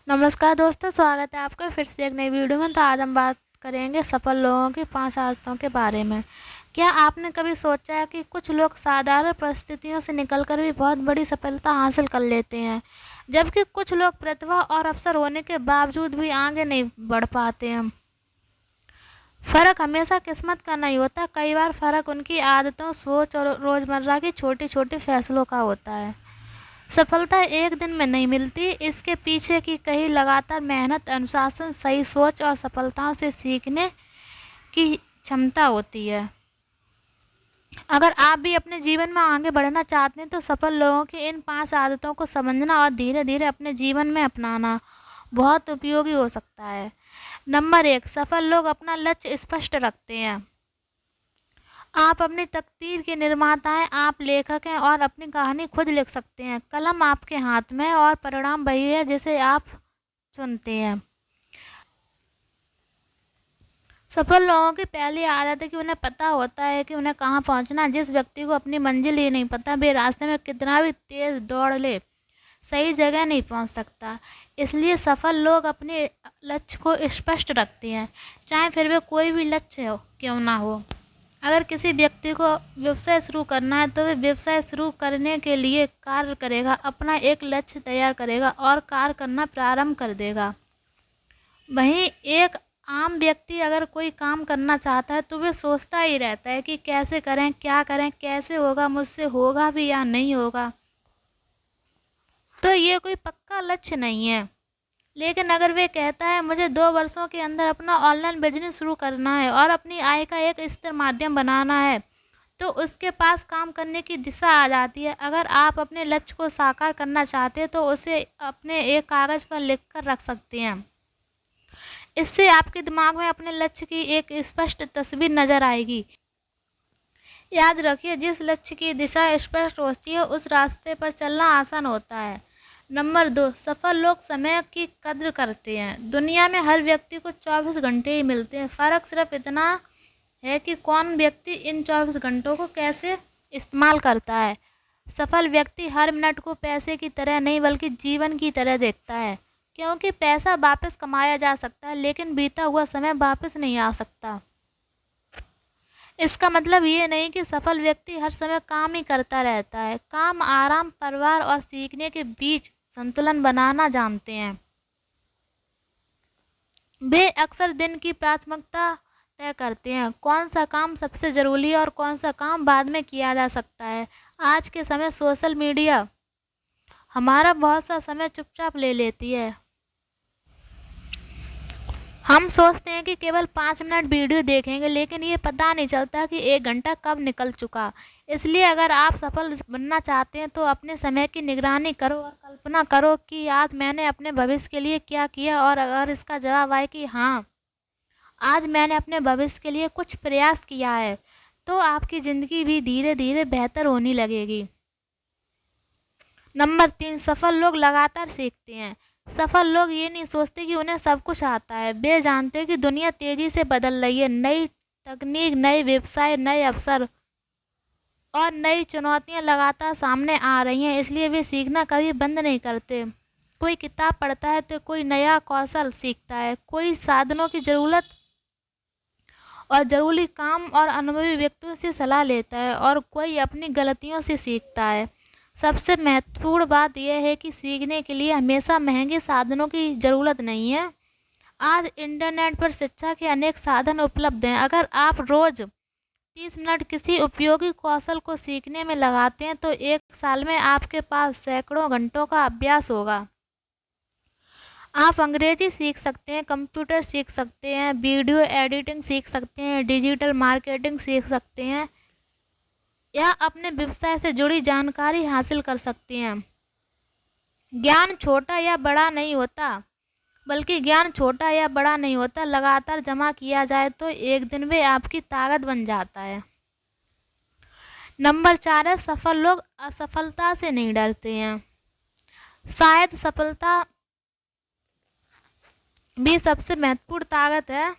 नमस्कार दोस्तों, स्वागत है आपका फिर से एक नई वीडियो में। तो आज हम बात करेंगे सफल लोगों की 5 आदतों के बारे में। क्या आपने कभी सोचा है कि कुछ लोग साधारण परिस्थितियों से निकलकर भी बहुत बड़ी सफलता हासिल कर लेते हैं, जबकि कुछ लोग प्रतिभा और अवसर होने के बावजूद भी आगे नहीं बढ़ पाते हैं। फ़र्क हमेशा किस्मत का नहीं होता, कई बार फ़र्क उनकी आदतों, सोच और रोज़मर्रा की छोटी छोटी फैसलों का होता है। सफलता एक दिन में नहीं मिलती, इसके पीछे की कहीं लगातार मेहनत, अनुशासन, सही सोच और सफलताओं से सीखने की क्षमता होती है। अगर आप भी अपने जीवन में आगे बढ़ना चाहते हैं तो सफल लोगों की इन 5 आदतों को समझना और धीरे धीरे अपने जीवन में अपनाना बहुत उपयोगी हो सकता है। नंबर 1, सफल लोग अपना लक्ष्य स्पष्ट रखते हैं। आप अपनी तकदीर के निर्माता हैं, आप लेखक हैं और अपनी कहानी खुद लिख सकते हैं। कलम आपके हाथ में है और परिणाम वही है जिसे आप चुनते हैं। सफल लोगों की पहली आदत है कि उन्हें पता होता है कि उन्हें कहाँ पहुँचना है। जिस व्यक्ति को अपनी मंजिल ही नहीं पता, वे रास्ते में कितना भी तेज दौड़ ले, सही जगह नहीं पहुँच सकता। इसलिए सफल लोग अपने लक्ष्य को स्पष्ट रखते हैं, चाहे फिर वे कोई भी लक्ष्य हो क्यों ना हो। अगर किसी व्यक्ति को व्यवसाय शुरू करना है तो वह व्यवसाय शुरू करने के लिए कार्य करेगा, अपना एक लक्ष्य तैयार करेगा और कार्य करना प्रारंभ कर देगा। वहीं एक आम व्यक्ति अगर कोई काम करना चाहता है तो वह सोचता ही रहता है कि कैसे करें, क्या करें, कैसे होगा, मुझसे होगा भी या नहीं होगा। तो ये कोई पक्का लक्ष्य नहीं है। लेकिन अगर वे कहता है मुझे 2 वर्षों के अंदर अपना ऑनलाइन बिजनेस शुरू करना है और अपनी आय का एक स्थिर माध्यम बनाना है, तो उसके पास काम करने की दिशा आ जाती है। अगर आप अपने लक्ष्य को साकार करना चाहते हैं तो उसे अपने एक कागज़ पर लिख कर रख सकते हैं। इससे आपके दिमाग में अपने लक्ष्य की एक स्पष्ट तस्वीर नज़र आएगी। याद रखिए, जिस लक्ष्य की दिशा स्पष्ट होती है उस रास्ते पर चलना आसान होता है। नंबर 2, सफल लोग समय की कद्र करते हैं। दुनिया में हर व्यक्ति को 24 घंटे ही मिलते हैं। फ़र्क सिर्फ इतना है कि कौन व्यक्ति इन 24 घंटों को कैसे इस्तेमाल करता है। सफल व्यक्ति हर मिनट को पैसे की तरह नहीं बल्कि जीवन की तरह देखता है, क्योंकि पैसा वापस कमाया जा सकता है लेकिन बीता हुआ समय वापस नहीं आ सकता। इसका मतलब ये नहीं कि सफल व्यक्ति हर समय काम ही करता रहता है। काम, आराम, परिवार और सीखने के बीच संतुलन बनाना जानते हैं। वे अक्सर दिन की प्राथमिकता तय करते हैं, कौन सा काम सबसे ज़रूरी है और कौन सा काम बाद में किया जा सकता है। आज के समय सोशल मीडिया हमारा बहुत सा समय चुपचाप ले लेती है। हम सोचते हैं कि केवल 5 मिनट वीडियो देखेंगे, लेकिन ये पता नहीं चलता कि 1 घंटा कब निकल चुका। इसलिए अगर आप सफल बनना चाहते हैं तो अपने समय की निगरानी करो और कल्पना करो कि आज मैंने अपने भविष्य के लिए क्या किया। और अगर इसका जवाब आए कि हाँ, आज मैंने अपने भविष्य के लिए कुछ प्रयास किया है, तो आपकी ज़िंदगी भी धीरे धीरे बेहतर होने लगेगी। नंबर 3, सफल लोग लगातार सीखते हैं। सफल लोग ये नहीं सोचते कि उन्हें सब कुछ आता है, वे जानते हैं कि दुनिया तेज़ी से बदल रही है। नई तकनीक, नए व्यवसाय, नए अवसर और नई चुनौतियां लगातार सामने आ रही हैं, इसलिए वे सीखना कभी बंद नहीं करते। कोई किताब पढ़ता है तो कोई नया कौशल सीखता है, कोई साधनों की ज़रूरत और ज़रूरी काम और अनुभवी व्यक्तियों से सलाह लेता है और कोई अपनी गलतियों से सीखता है। सबसे महत्वपूर्ण बात यह है कि सीखने के लिए हमेशा महंगे साधनों की ज़रूरत नहीं है। आज इंटरनेट पर शिक्षा के अनेक साधन उपलब्ध हैं। अगर आप रोज़ 30 मिनट किसी उपयोगी कौशल को सीखने में लगाते हैं तो 1 साल में आपके पास सैकड़ों घंटों का अभ्यास होगा। आप अंग्रेजी सीख सकते हैं, कंप्यूटर सीख सकते हैं, वीडियो एडिटिंग सीख सकते हैं, डिजिटल मार्केटिंग सीख सकते हैं या अपने व्यवसाय से जुड़ी जानकारी हासिल कर सकते हैं। ज्ञान छोटा या बड़ा नहीं होता, बल्कि ज्ञान छोटा या बड़ा नहीं होता, लगातार जमा किया जाए तो एक दिन वे आपकी ताकत बन जाता है। नंबर 4 है, सफल लोग असफलता से नहीं डरते हैं। शायद सफलता भी सबसे महत्वपूर्ण ताकत है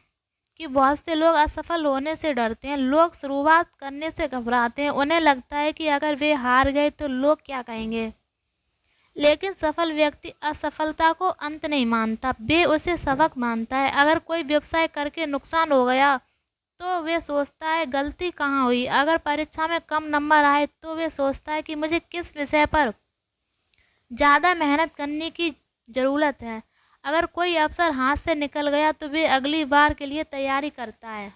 कि बहुत से लोग असफल होने से डरते हैं। लोग शुरुआत करने से घबराते हैं, उन्हें लगता है कि अगर वे हार गए तो लोग क्या कहेंगे। लेकिन सफल व्यक्ति असफलता को अंत नहीं मानता, वे उसे सबक मानता है। अगर कोई व्यवसाय करके नुकसान हो गया तो वे सोचता है गलती कहाँ हुई। अगर परीक्षा में कम नंबर आए तो वे सोचता है कि मुझे किस विषय पर ज़्यादा मेहनत करने की ज़रूरत है। अगर कोई अवसर हाथ से निकल गया तो वे अगली बार के लिए तैयारी करता है।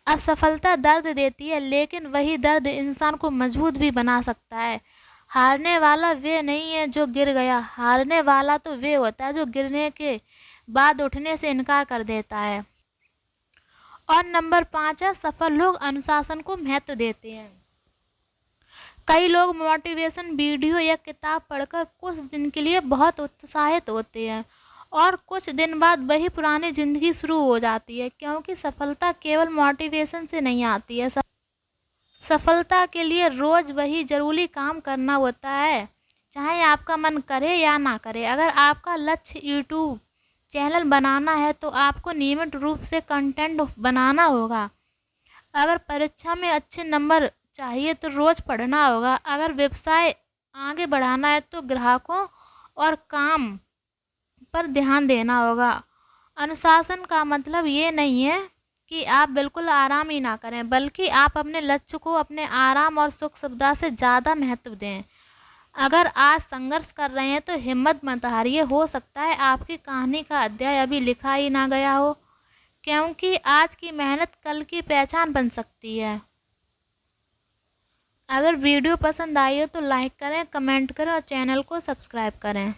असफलता दर्द देती है, लेकिन वही दर्द इंसान को मजबूत भी बना सकता है। हारने वाला वे नहीं है जो गिर गया, हारने वाला तो वे होता है जो गिरने के बाद उठने से इनकार कर देता है। और नंबर 5 है, सफल लोग अनुशासन को महत्व देते हैं। कई लोग मोटिवेशन वीडियो या किताब पढ़कर कुछ दिन के लिए बहुत उत्साहित होते हैं और कुछ दिन बाद वही पुरानी ज़िंदगी शुरू हो जाती है, क्योंकि सफलता केवल मोटिवेशन से नहीं आती है। सफलता के लिए रोज़ वही ज़रूरी काम करना होता है, चाहे आपका मन करे या ना करे। अगर आपका लक्ष्य यूट्यूब चैनल बनाना है तो आपको नियमित रूप से कंटेंट बनाना होगा। अगर परीक्षा में अच्छे नंबर चाहिए तो रोज़ पढ़ना होगा। अगर व्यवसाय आगे बढ़ाना है तो ग्राहकों और काम पर ध्यान देना होगा। अनुशासन का मतलब ये नहीं है कि आप बिल्कुल आराम ही ना करें, बल्कि आप अपने लक्ष्य को अपने आराम और सुख सुविधा से ज़्यादा महत्व दें। अगर आज संघर्ष कर रहे हैं तो हिम्मत मत हारिए, हो सकता है आपकी कहानी का अध्याय अभी लिखा ही ना गया हो, क्योंकि आज की मेहनत कल की पहचान बन सकती है। अगर वीडियो पसंद आई हो तो लाइक करें, कमेंट करें और चैनल को सब्सक्राइब करें।